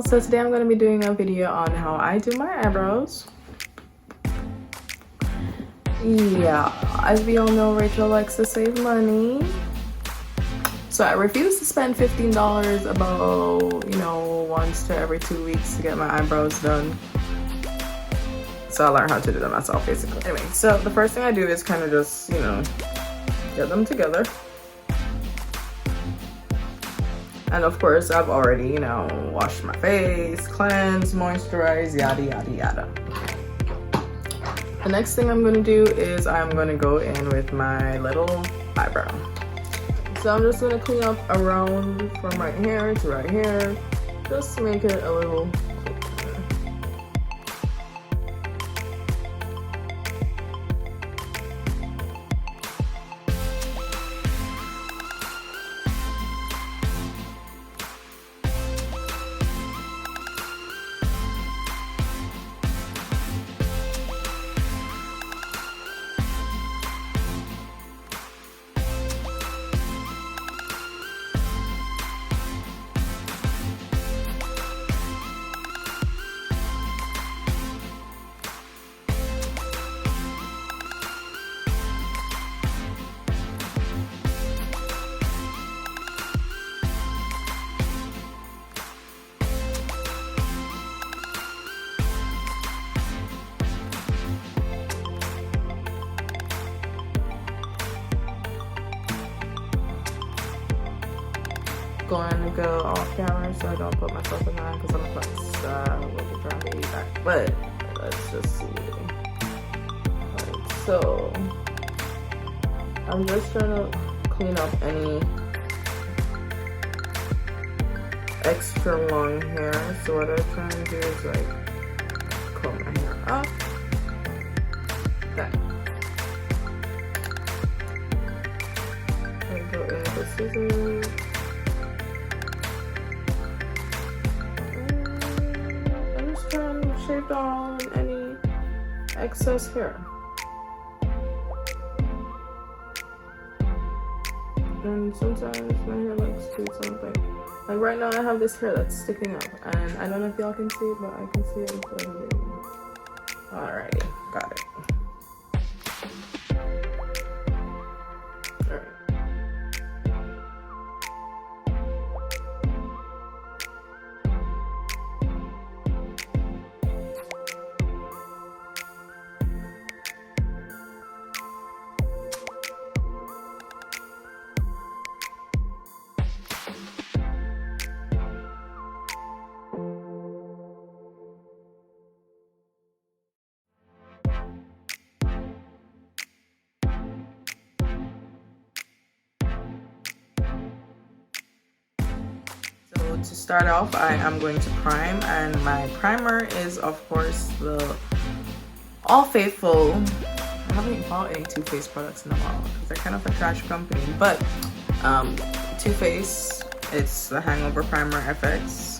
So today I'm going to be doing a video on how I do my eyebrows. Yeah, as we all know, Rachel likes to save money. So I refuse to spend $15 about, once to every 2 weeks to get my eyebrows done. So I learned how to do them myself, basically. Anyway, so the first thing I do is kind of just, get them together. And of course, I've already, washed my face, cleansed, moisturized, yada, yada, yada. The next thing I'm gonna do is I'm gonna go in with my little eyebrow. So I'm just gonna clean up around from right here to right here, just to make it a little cleaner. Going to go off camera so I don't put myself in that because I'm will be trying to eat back. But let's just see. Right, so I'm just trying to clean up any extra long hair. So what I'm trying to do is like comb my hair up. That. And go in with the scissors. Shave down any excess hair. And sometimes my hair likes to do something. Like right now I have this hair that's sticking up and I don't know if y'all can see it, but I can see it. Alrighty, got it. Alright. So to start off, I am going to prime, and my primer is of course the All Faithful. I haven't bought any Too Faced products in a while because they're kind of a trash company, but Too Faced, it's the Hangover Primer FX.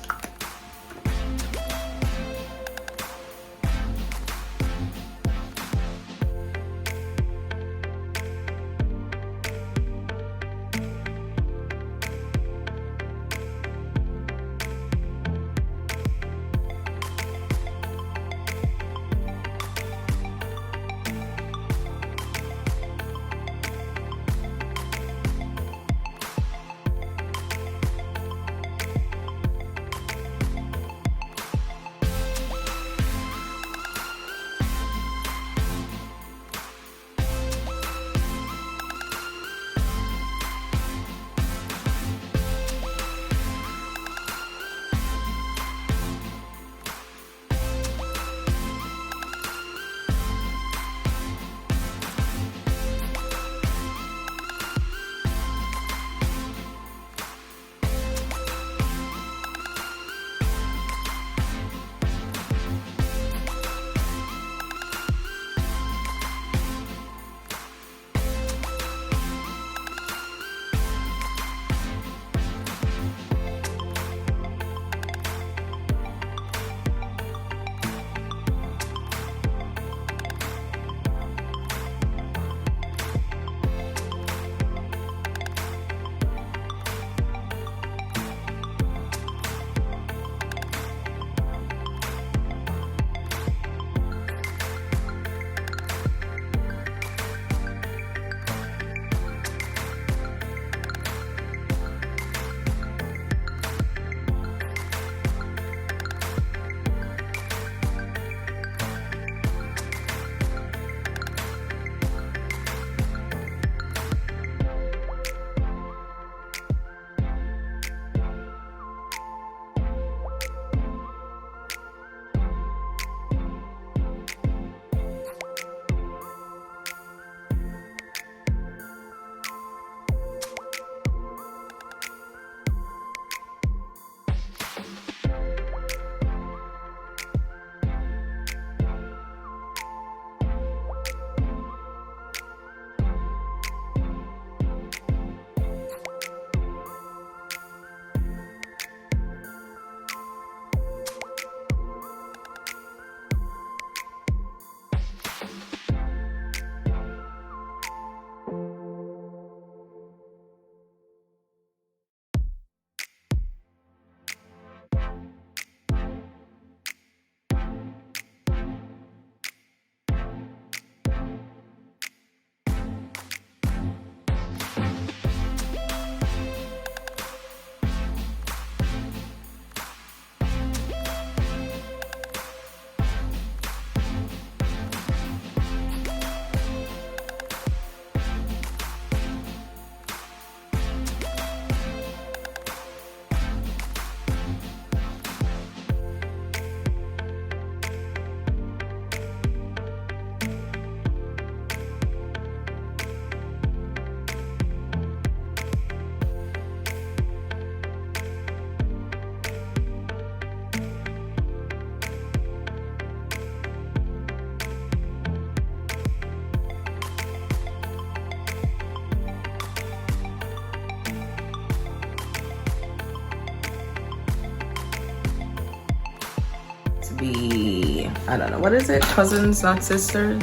be, I don't know, what is it? Cousins, not sisters,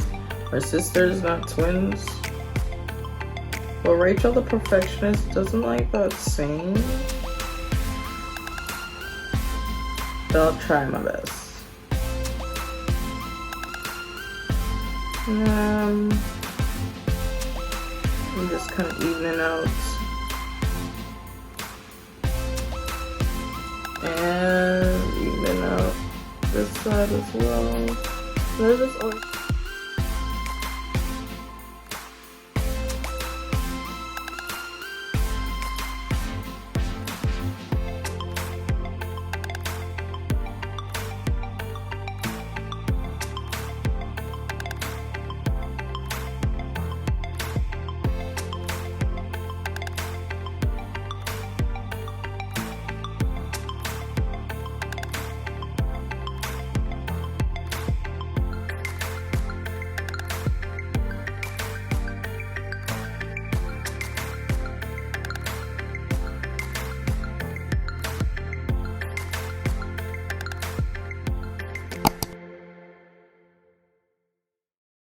or sisters, not twins. Well, Rachel the Perfectionist doesn't like that saying, but I'll try my best. I'm just kind of evening out. And even out this side as well. There's just always